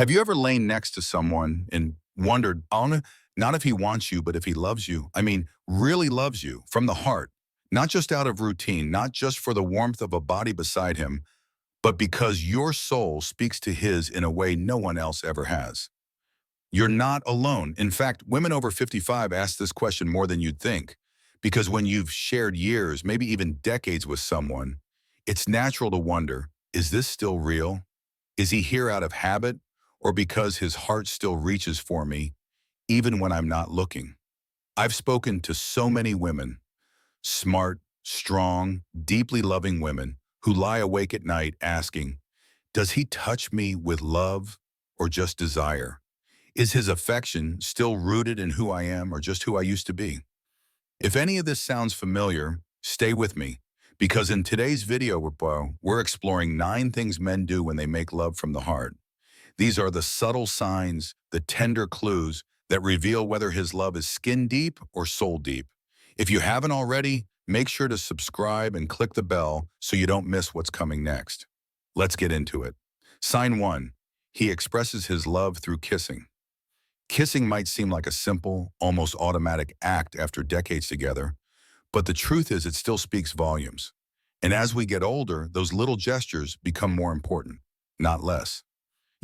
Have you ever lain next to someone and wondered, not if he wants you, but if he loves you? I mean, really loves you from the heart, not just out of routine, not just for the warmth of a body beside him, but because your soul speaks to his in a way no one else ever has. You're not alone. In fact, women over 55 ask this question more than you'd think, because when you've shared years, maybe even decades with someone, it's natural to wonder, is this still real? Is he here out of habit or because his heart still reaches for me even when I'm not looking? I've spoken to so many women, smart, strong, deeply loving women who lie awake at night asking, does he touch me with love or just desire? Is his affection still rooted in who I am or just who I used to be? If any of this sounds familiar, stay with me, because in today's video, we're exploring 9 things men do when they make love from the heart. These are the subtle signs, the tender clues that reveal whether his love is skin deep or soul deep. If you haven't already, make sure to subscribe and click the bell so you don't miss what's coming next. Let's get into it. Sign 1. He expresses his love through kissing. Kissing might seem like a simple, almost automatic act after decades together, but the truth is it still speaks volumes. And as we get older, those little gestures become more important, not less.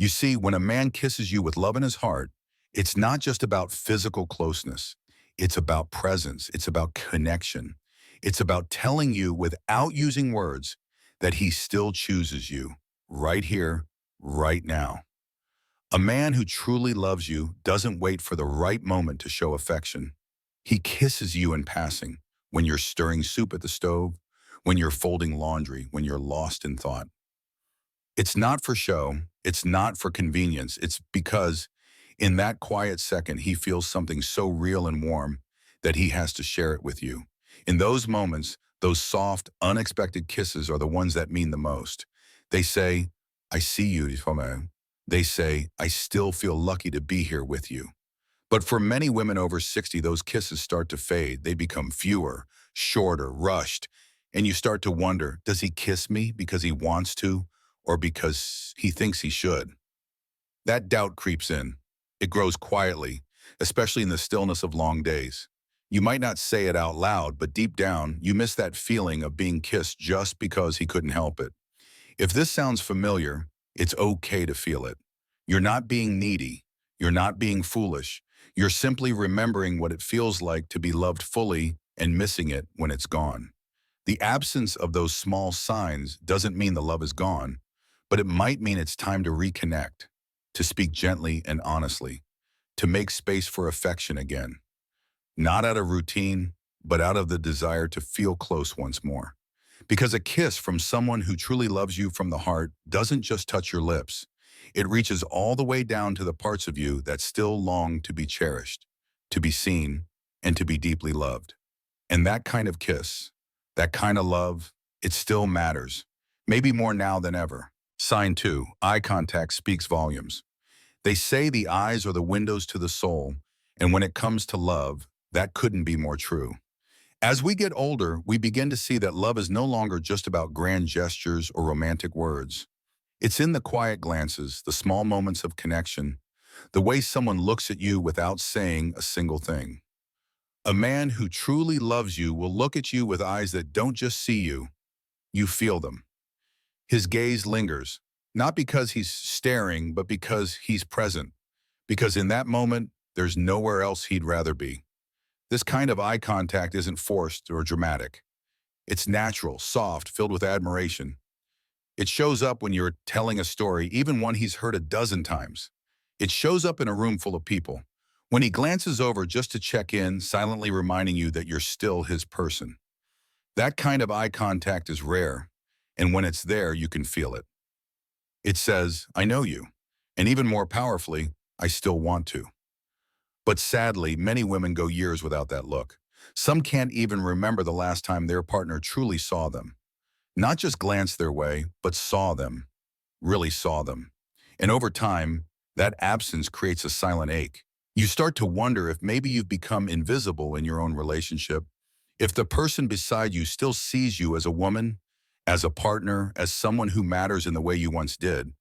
You see, when a man kisses you with love in his heart, it's not just about physical closeness. It's about presence. It's about connection. It's about telling you without using words that he still chooses you right here, right now. A man who truly loves you doesn't wait for the right moment to show affection. He kisses you in passing, when you're stirring soup at the stove, when you're folding laundry, when you're lost in thought. It's not for show. It's not for convenience. It's because in that quiet second, he feels something so real and warm that he has to share it with you. In those moments, those soft, unexpected kisses are the ones that mean the most. They say, I see you, Fome. They say, I still feel lucky to be here with you. But for many women over 60, those kisses start to fade. They become fewer, shorter, rushed. And you start to wonder, does he kiss me because he wants to or because he thinks he should? That doubt creeps in. It grows quietly, especially in the stillness of long days. You might not say it out loud, but deep down, you miss that feeling of being kissed just because he couldn't help it. If this sounds familiar, it's okay to feel it. You're not being needy. You're not being foolish. You're simply remembering what it feels like to be loved fully and missing it when it's gone. The absence of those small signs doesn't mean the love is gone, but it might mean it's time to reconnect, to speak gently and honestly, to make space for affection again. Not out of routine, but out of the desire to feel close once more. Because a kiss from someone who truly loves you from the heart doesn't just touch your lips. It reaches all the way down to the parts of you that still long to be cherished, to be seen, and to be deeply loved. And that kind of kiss, that kind of love, it still matters, maybe more now than ever. Sign 2, eye contact speaks volumes. They say the eyes are the windows to the soul, and when it comes to love, that couldn't be more true. As we get older, we begin to see that love is no longer just about grand gestures or romantic words. It's in the quiet glances, the small moments of connection, the way someone looks at you without saying a single thing. A man who truly loves you will look at you with eyes that don't just see you, you feel them. His gaze lingers, not because he's staring, but because he's present. Because in that moment, there's nowhere else he'd rather be. This kind of eye contact isn't forced or dramatic. It's natural, soft, filled with admiration. It shows up when you're telling a story, even one he's heard a dozen times. It shows up in a room full of people. When he glances over just to check in, silently reminding you that you're still his person. That kind of eye contact is rare, and when it's there, you can feel it. It says, I know you, and even more powerfully, I still want to. But sadly, many women go years without that look. Some can't even remember the last time their partner truly saw them. Not just glanced their way, but saw them, really saw them. And over time, that absence creates a silent ache. You start to wonder if maybe you've become invisible in your own relationship, if the person beside you still sees you as a woman, as a partner, as someone who matters in the way you once did.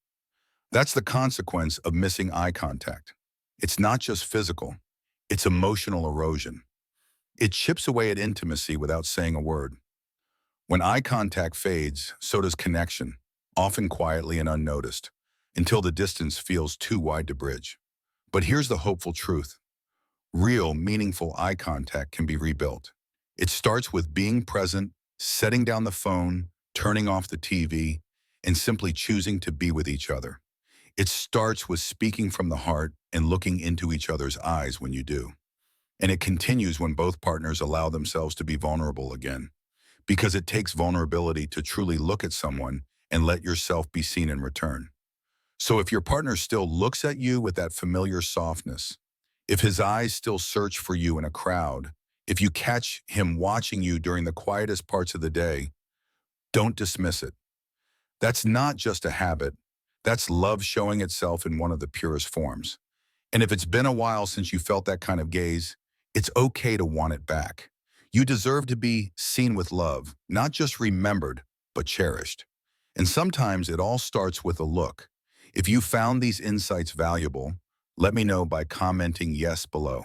That's the consequence of missing eye contact. It's not just physical, it's emotional erosion. It chips away at intimacy without saying a word. When eye contact fades, so does connection, often quietly and unnoticed, until the distance feels too wide to bridge. But here's the hopeful truth. Real, meaningful eye contact can be rebuilt. It starts with being present, setting down the phone, turning off the TV, and simply choosing to be with each other. It starts with speaking from the heart and looking into each other's eyes when you do. And it continues when both partners allow themselves to be vulnerable again. Because it takes vulnerability to truly look at someone and let yourself be seen in return. So if your partner still looks at you with that familiar softness, if his eyes still search for you in a crowd, if you catch him watching you during the quietest parts of the day, don't dismiss it. That's not just a habit. That's love showing itself in one of the purest forms. And if it's been a while since you felt that kind of gaze, it's okay to want it back. You deserve to be seen with love, not just remembered, but cherished. And sometimes it all starts with a look. If you found these insights valuable, let me know by commenting yes below.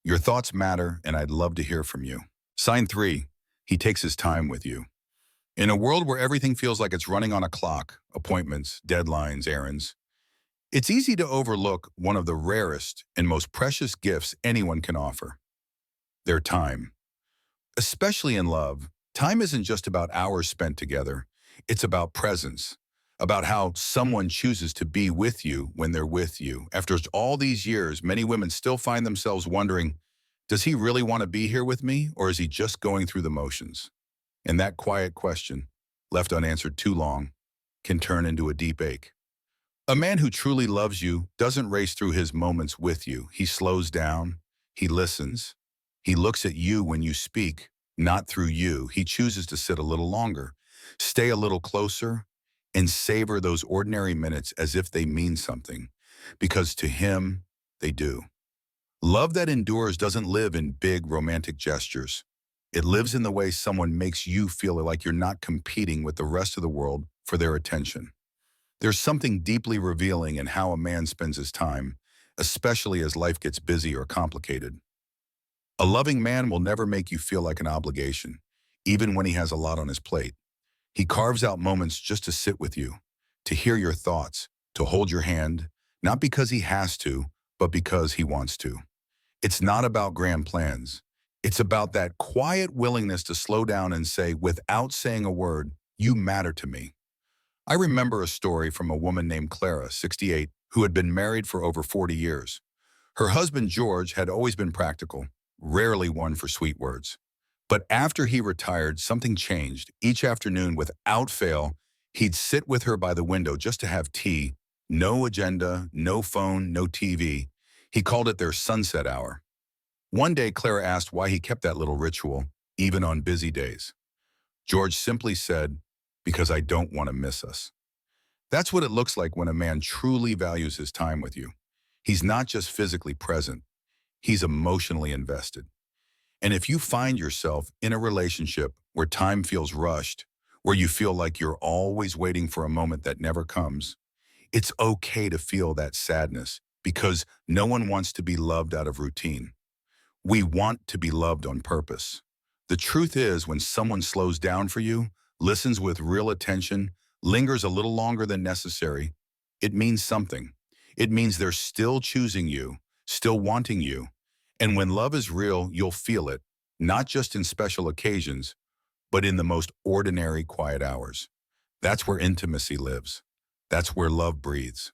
Your thoughts matter, and I'd love to hear from you. Sign 3, he takes his time with you. In a world where everything feels like it's running on a clock, appointments, deadlines, errands, it's easy to overlook one of the rarest and most precious gifts anyone can offer, their time. Especially in love, time isn't just about hours spent together. It's about presence, about how someone chooses to be with you when they're with you. After all these years, many women still find themselves wondering, does he really want to be here with me, or is he just going through the motions? And that quiet question, left unanswered too long, can turn into a deep ache. A man who truly loves you doesn't race through his moments with you. He slows down, he listens, he looks at you when you speak, not through you. He chooses to sit a little longer, stay a little closer, and savor those ordinary minutes as if they mean something, because to him, they do. Love that endures doesn't live in big romantic gestures. It lives in the way someone makes you feel like you're not competing with the rest of the world for their attention. There's something deeply revealing in how a man spends his time, especially as life gets busy or complicated. A loving man will never make you feel like an obligation, even when he has a lot on his plate. He carves out moments just to sit with you, to hear your thoughts, to hold your hand, not because he has to, but because he wants to. It's not about grand plans. It's about that quiet willingness to slow down and say, without saying a word, you matter to me. I remember a story from a woman named Clara, 68, who had been married for over 40 years. Her husband, George, had always been practical, rarely one for sweet words. But after he retired, something changed. Each afternoon, without fail, he'd sit with her by the window just to have tea. No agenda, no phone, no TV. He called it their sunset hour. One day, Clara asked why he kept that little ritual, even on busy days. George simply said, because I don't want to miss us. That's what it looks like when a man truly values his time with you. He's not just physically present, he's emotionally invested. And if you find yourself in a relationship where time feels rushed, where you feel like you're always waiting for a moment that never comes, it's okay to feel that sadness because no one wants to be loved out of routine. We want to be loved on purpose. The truth is, when someone slows down for you, listens with real attention, lingers a little longer than necessary, it means something. It means they're still choosing you, still wanting you. And when love is real, you'll feel it, not just in special occasions, but in the most ordinary quiet hours. That's where intimacy lives. That's where love breathes.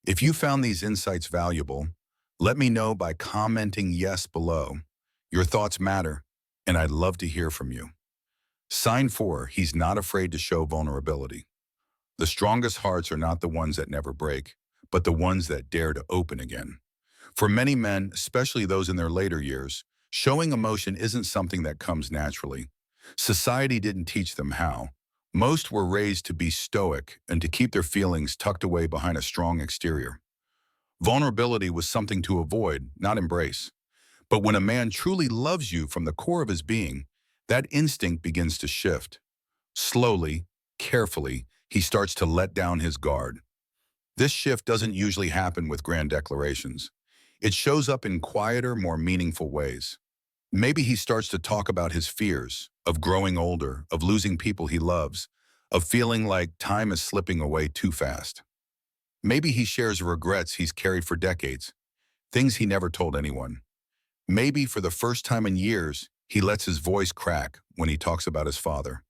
If you found these insights valuable, let me know by commenting yes below. Your thoughts matter, and I'd love to hear from you. Sign 4, he's not afraid to show vulnerability. The strongest hearts are not the ones that never break, but the ones that dare to open again. For many men, especially those in their later years, showing emotion isn't something that comes naturally. Society didn't teach them how. Most were raised to be stoic and to keep their feelings tucked away behind a strong exterior. Vulnerability was something to avoid, not embrace. But when a man truly loves you from the core of his being, that instinct begins to shift. Slowly, carefully, he starts to let down his guard. This shift doesn't usually happen with grand declarations. It shows up in quieter, more meaningful ways. Maybe he starts to talk about his fears of growing older, of losing people he loves, of feeling like time is slipping away too fast. Maybe he shares regrets he's carried for decades, things he never told anyone. Maybe for the first time in years, he lets his voice crack when he talks about his father.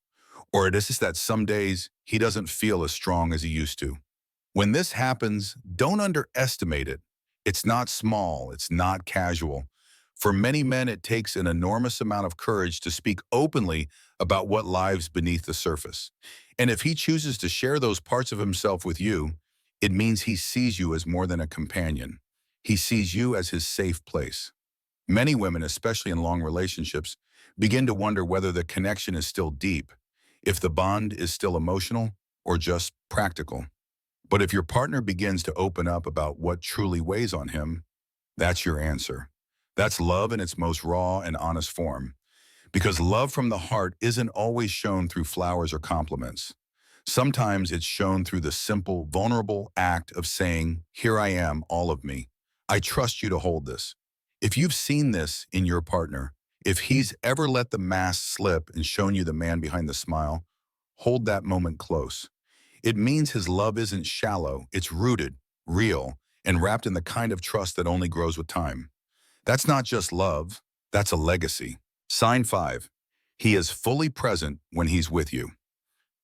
Or it is just that some days he doesn't feel as strong as he used to. When this happens, don't underestimate it. It's not small, it's not casual. For many men, it takes an enormous amount of courage to speak openly about what lies beneath the surface. And if he chooses to share those parts of himself with you, it means he sees you as more than a companion. He sees you as his safe place. Many women, especially in long relationships, begin to wonder whether the connection is still deep, if the bond is still emotional or just practical. But if your partner begins to open up about what truly weighs on him, that's your answer. That's love in its most raw and honest form. Because love from the heart isn't always shown through flowers or compliments. Sometimes it's shown through the simple, vulnerable act of saying, "Here I am, all of me. I trust you to hold this." If you've seen this in your partner, if he's ever let the mask slip and shown you the man behind the smile, hold that moment close. It means his love isn't shallow, it's rooted, real, and wrapped in the kind of trust that only grows with time. That's not just love, that's a legacy. Sign 5. He is fully present when he's with you.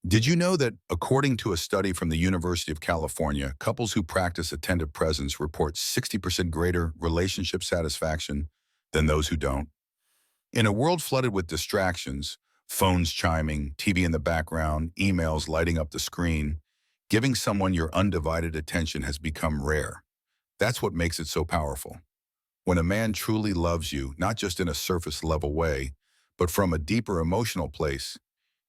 Did you know that, according to a study from the University of California, couples who practice attentive presence report 60% greater relationship satisfaction than those who don't? In a world flooded with distractions, phones chiming, TV in the background, emails lighting up the screen, giving someone your undivided attention has become rare. That's what makes it so powerful. When a man truly loves you, not just in a surface level way, but from a deeper emotional place,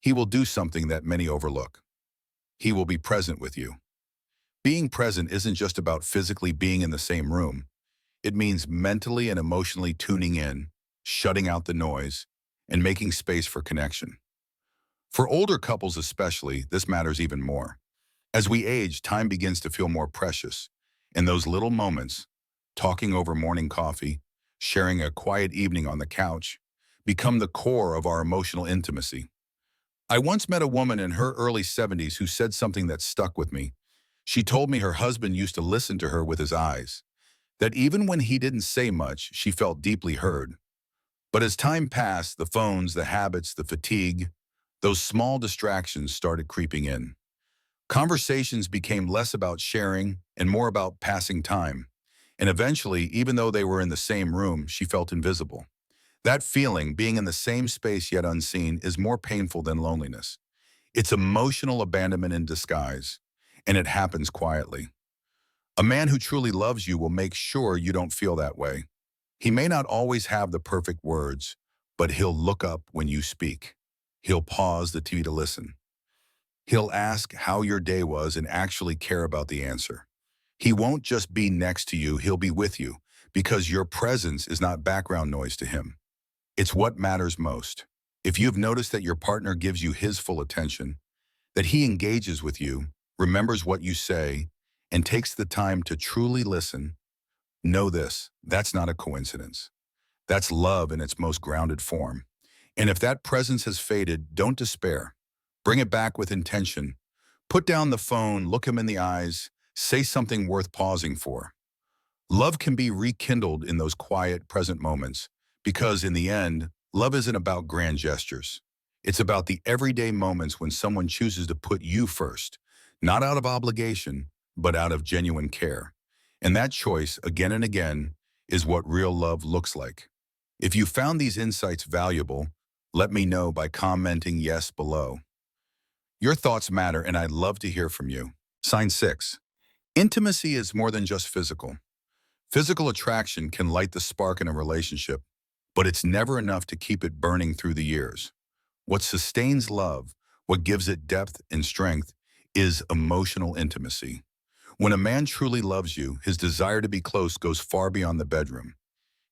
he will do something that many overlook. He will be present with you. Being present isn't just about physically being in the same room. It means mentally and emotionally tuning in, shutting out the noise, and making space for connection. For older couples especially, this matters even more. As we age, time begins to feel more precious, and those little moments, talking over morning coffee, sharing a quiet evening on the couch, become the core of our emotional intimacy. I once met a woman in her early 70s who said something that stuck with me. She told me her husband used to listen to her with his eyes, that even when he didn't say much, she felt deeply heard. But as time passed, the phones, the habits, the fatigue, those small distractions started creeping in. Conversations became less about sharing and more about passing time. And eventually, even though they were in the same room, she felt invisible. That feeling, being in the same space yet unseen, is more painful than loneliness. It's emotional abandonment in disguise, and it happens quietly. A man who truly loves you will make sure you don't feel that way. He may not always have the perfect words, but he'll look up when you speak. He'll pause the TV to listen. He'll ask how your day was and actually care about the answer. He won't just be next to you, he'll be with you, because your presence is not background noise to him. It's what matters most. If you've noticed that your partner gives you his full attention, that he engages with you, remembers what you say, and takes the time to truly listen, know this, that's not a coincidence. That's love in its most grounded form. And if that presence has faded, don't despair. Bring it back with intention. Put down the phone, look him in the eyes, say something worth pausing for. Love can be rekindled in those quiet, present moments, because in the end, love isn't about grand gestures. It's about the everyday moments when someone chooses to put you first, not out of obligation, but out of genuine care. And that choice, again and again, is what real love looks like. If you found these insights valuable, let me know by commenting yes below. Your thoughts matter, and I'd love to hear from you. Sign 6. Intimacy is more than just physical. Physical attraction can light the spark in a relationship, but it's never enough to keep it burning through the years. What sustains love, what gives it depth and strength, is emotional intimacy. When a man truly loves you, his desire to be close goes far beyond the bedroom.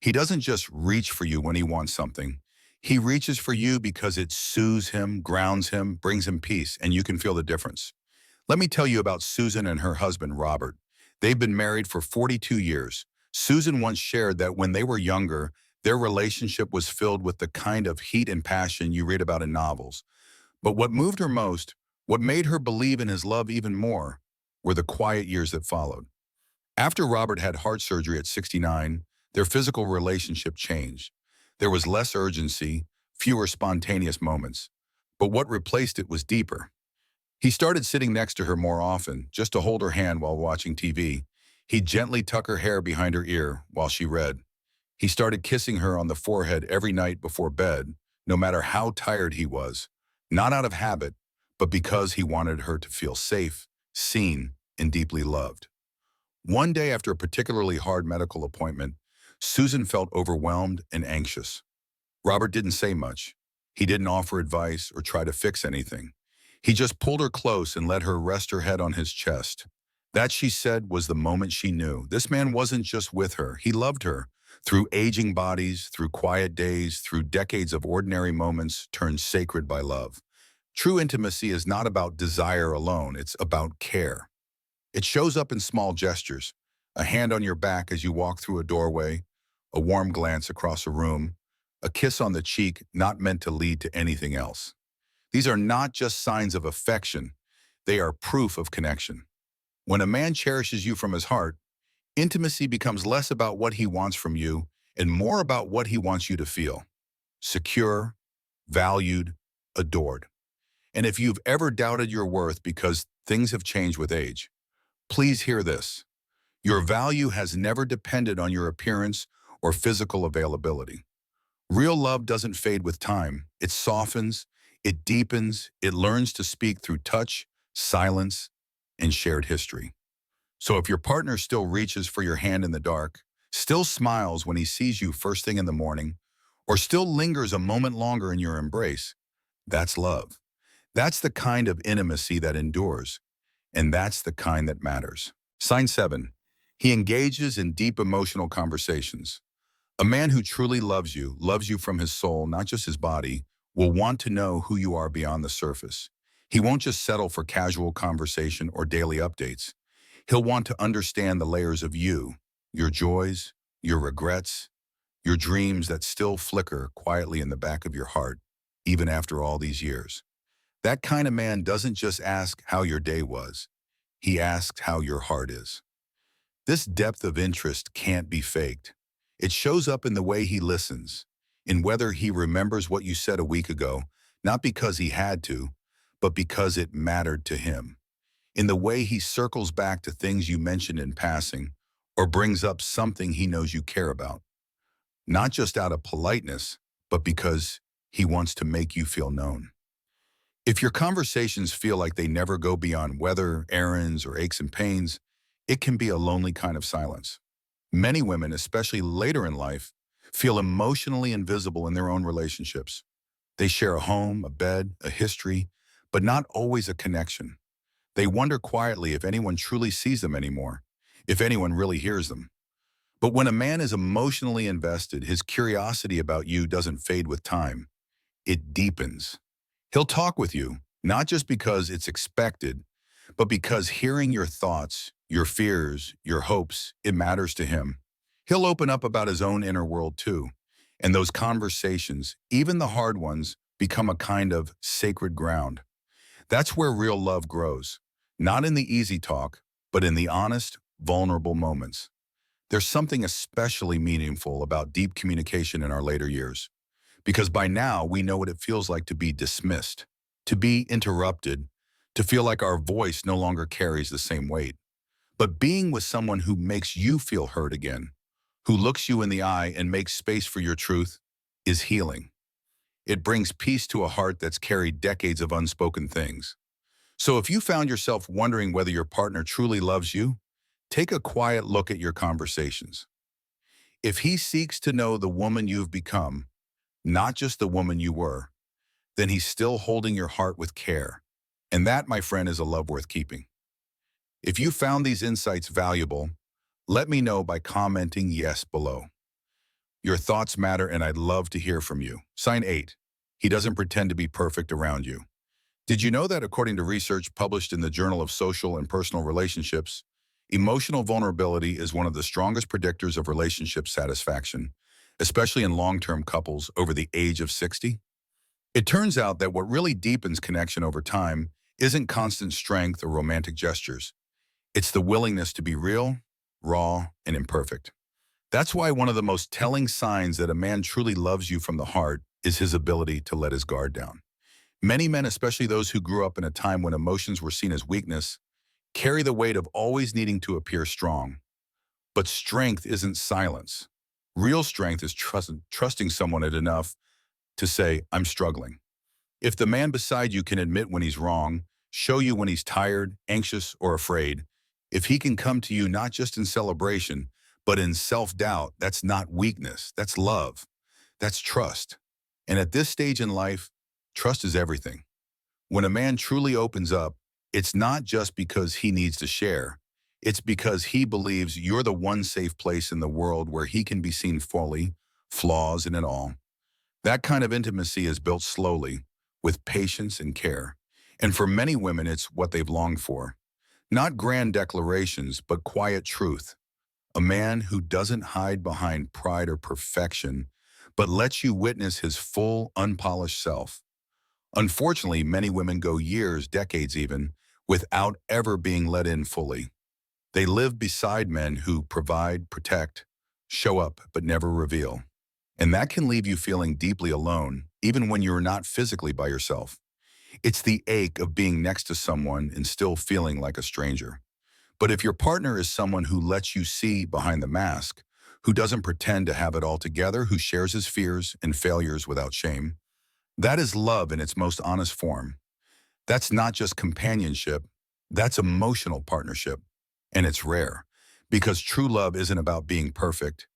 He doesn't just reach for you when he wants something. He reaches for you because it soothes him, grounds him, brings him peace, and you can feel the difference. Let me tell you about Susan and her husband, Robert. They've been married for 42 years. Susan once shared that when they were younger, their relationship was filled with the kind of heat and passion you read about in novels. But what moved her most, what made her believe in his love even more, were the quiet years that followed. After Robert had heart surgery at 69, their physical relationship changed. There was less urgency, fewer spontaneous moments. But what replaced it was deeper. He started sitting next to her more often, just to hold her hand while watching TV. He'd gently tuck her hair behind her ear while she read. He started kissing her on the forehead every night before bed, no matter how tired he was. Not out of habit, but because he wanted her to feel safe, seen, and deeply loved. One day after a particularly hard medical appointment, Susan felt overwhelmed and anxious. Robert didn't say much. He didn't offer advice or try to fix anything. He just pulled her close and let her rest her head on his chest. That, she said, was the moment she knew. This man wasn't just with her, he loved her. Through aging bodies, through quiet days, through decades of ordinary moments turned sacred by love. True intimacy is not about desire alone, it's about care. It shows up in small gestures, a hand on your back as you walk through a doorway, a warm glance across a room, a kiss on the cheek not meant to lead to anything else. These are not just signs of affection, they are proof of connection. When a man cherishes you from his heart, intimacy becomes less about what he wants from you and more about what he wants you to feel. Secure, valued, adored. And if you've ever doubted your worth because things have changed with age, please hear this. Your value has never depended on your appearance or physical availability. Real love doesn't fade with time. It softens, it deepens, it learns to speak through touch, silence, and shared history. So if your partner still reaches for your hand in the dark, still smiles when he sees you first thing in the morning, or still lingers a moment longer in your embrace, that's love. That's the kind of intimacy that endures, and that's the kind that matters. Sign 7. He engages in deep emotional conversations. A man who truly loves you from his soul, not just his body, will want to know who you are beyond the surface. He won't just settle for casual conversation or daily updates. He'll want to understand the layers of you, your joys, your regrets, your dreams that still flicker quietly in the back of your heart, even after all these years. That kind of man doesn't just ask how your day was. He asks how your heart is. This depth of interest can't be faked. It shows up in the way he listens, in whether he remembers what you said a week ago, not because he had to, but because it mattered to him. In the way he circles back to things you mentioned in passing, or brings up something he knows you care about. Not just out of politeness, but because he wants to make you feel known. If your conversations feel like they never go beyond weather, errands, or aches and pains, it can be a lonely kind of silence. Many women, especially later in life, feel emotionally invisible in their own relationships. They share a home, a bed, a history, but not always a connection. They wonder quietly if anyone truly sees them anymore, if anyone really hears them. But when a man is emotionally invested, his curiosity about you doesn't fade with time. It deepens. He'll talk with you, not just because it's expected, but because hearing your thoughts, your fears, your hopes, it matters to him. He'll open up about his own inner world too. And those conversations, even the hard ones, become a kind of sacred ground. That's where real love grows. Not in the easy talk, but in the honest, vulnerable moments. There's something especially meaningful about deep communication in our later years. Because by now, we know what it feels like to be dismissed, to be interrupted, to feel like our voice no longer carries the same weight. But being with someone who makes you feel heard again, who looks you in the eye and makes space for your truth, is healing. It brings peace to a heart that's carried decades of unspoken things. So if you found yourself wondering whether your partner truly loves you, take a quiet look at your conversations. If he seeks to know the woman you've become, not just the woman you were, then he's still holding your heart with care. And that, my friend, is a love worth keeping. If you found these insights valuable, let me know by commenting yes below. Your thoughts matter and I'd love to hear from you. Sign 8. He doesn't pretend to be perfect around you. Did you know that according to research published in the Journal of Social and Personal Relationships, emotional vulnerability is one of the strongest predictors of relationship satisfaction, especially in long-term couples over the age of 60? It turns out that what really deepens connection over time isn't constant strength or romantic gestures. It's the willingness to be real, raw, and imperfect. That's why one of the most telling signs that a man truly loves you from the heart is his ability to let his guard down. Many men, especially those who grew up in a time when emotions were seen as weakness, carry the weight of always needing to appear strong. But strength isn't silence. Real strength is trusting someone enough to say, I'm struggling. If the man beside you can admit when he's wrong, show you when he's tired, anxious, or afraid, if he can come to you not just in celebration, but in self-doubt, that's not weakness, that's love, that's trust. And at this stage in life, trust is everything. When a man truly opens up, it's not just because he needs to share. It's because he believes you're the one safe place in the world where he can be seen fully, flaws and all. That kind of intimacy is built slowly, with patience and care. And for many women, it's what they've longed for. Not grand declarations, but quiet truth. A man who doesn't hide behind pride or perfection, but lets you witness his full, unpolished self. Unfortunately, many women go years, decades even, without ever being let in fully. They live beside men who provide, protect, show up, but never reveal. And that can leave you feeling deeply alone, even when you're not physically by yourself. It's the ache of being next to someone and still feeling like a stranger. But if your partner is someone who lets you see behind the mask, who doesn't pretend to have it all together, who shares his fears and failures without shame, that is love in its most honest form. That's not just companionship, that's emotional partnership. And it's rare, because true love isn't about being perfect.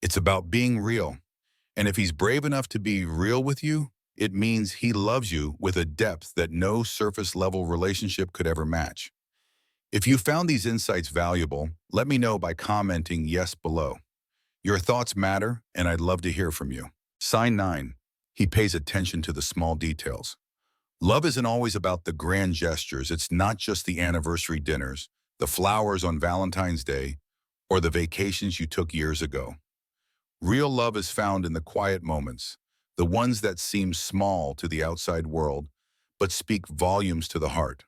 It's about being real. And if he's brave enough to be real with you, it means he loves you with a depth that no surface-level relationship could ever match. If you found these insights valuable, let me know by commenting yes below. Your thoughts matter, and I'd love to hear from you. Sign 9. He pays attention to the small details. Love isn't always about the grand gestures. It's not just the anniversary dinners, the flowers on Valentine's Day, or the vacations you took years ago. Real love is found in the quiet moments, the ones that seem small to the outside world, but speak volumes to the heart.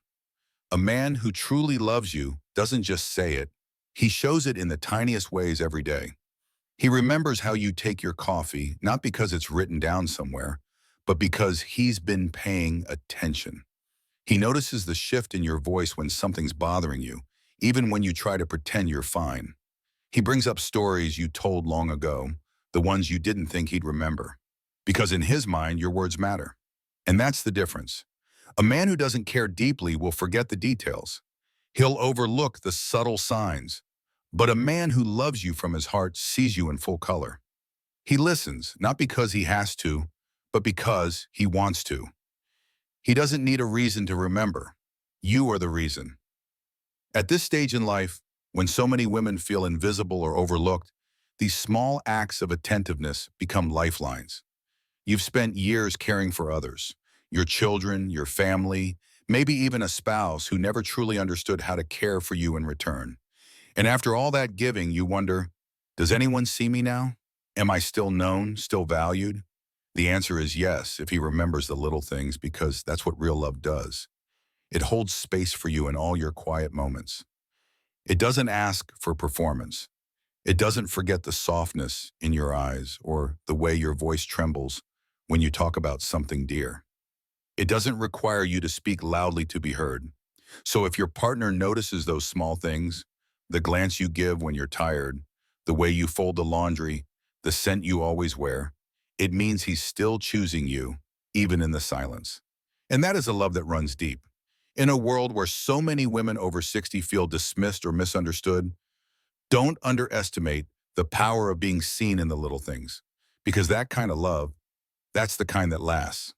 A man who truly loves you doesn't just say it, he shows it in the tiniest ways every day. He remembers how you take your coffee, not because it's written down somewhere, but because he's been paying attention. He notices the shift in your voice when something's bothering you, even when you try to pretend you're fine. He brings up stories you told long ago, the ones you didn't think he'd remember. Because in his mind, your words matter. And that's the difference. A man who doesn't care deeply will forget the details. He'll overlook the subtle signs. But a man who loves you from his heart sees you in full color. He listens, not because he has to, but because he wants to. He doesn't need a reason to remember. You are the reason. At this stage in life, when so many women feel invisible or overlooked, these small acts of attentiveness become lifelines. You've spent years caring for others, your children, your family, maybe even a spouse who never truly understood how to care for you in return. And after all that giving, you wonder, does anyone see me now? Am I still known, still valued? The answer is yes, if he remembers the little things, because that's what real love does. It holds space for you in all your quiet moments. It doesn't ask for performance. It doesn't forget the softness in your eyes or the way your voice trembles when you talk about something dear. It doesn't require you to speak loudly to be heard. So if your partner notices those small things, the glance you give when you're tired, the way you fold the laundry, the scent you always wear, it means he's still choosing you, even in the silence. And that is a love that runs deep. In a world where so many women over 60 feel dismissed or misunderstood, don't underestimate the power of being seen in the little things, because that kind of love, that's the kind that lasts.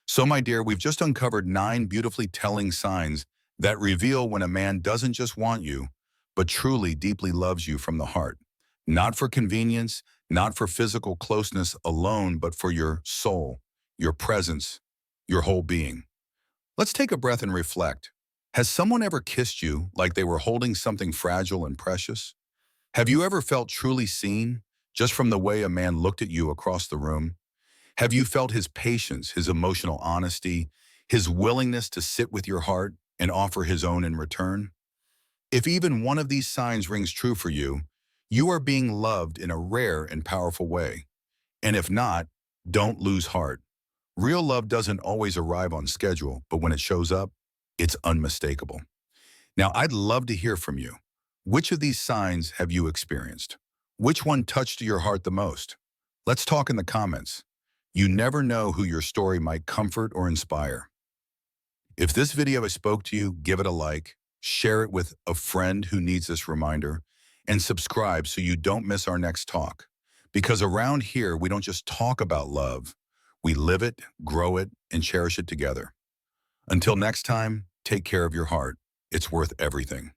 So, my dear, we've just uncovered 9 beautifully telling signs that reveal when a man doesn't just want you, but truly deeply loves you from the heart. Not for convenience, not for physical closeness alone, but for your soul, your presence, your whole being. Let's take a breath and reflect. Has someone ever kissed you like they were holding something fragile and precious? Have you ever felt truly seen just from the way a man looked at you across the room? Have you felt his patience, his emotional honesty, his willingness to sit with your heart and offer his own in return? If even one of these signs rings true for you, you are being loved in a rare and powerful way. And if not, don't lose heart. Real love doesn't always arrive on schedule, but when it shows up, it's unmistakable. Now, I'd love to hear from you. Which of these signs have you experienced? Which one touched your heart the most? Let's talk in the comments. You never know who your story might comfort or inspire. If this video spoke to you, give it a like, share it with a friend who needs this reminder, and subscribe so you don't miss our next talk. Because around here, we don't just talk about love, we live it, grow it, and cherish it together. Until next time, take care of your heart. It's worth everything.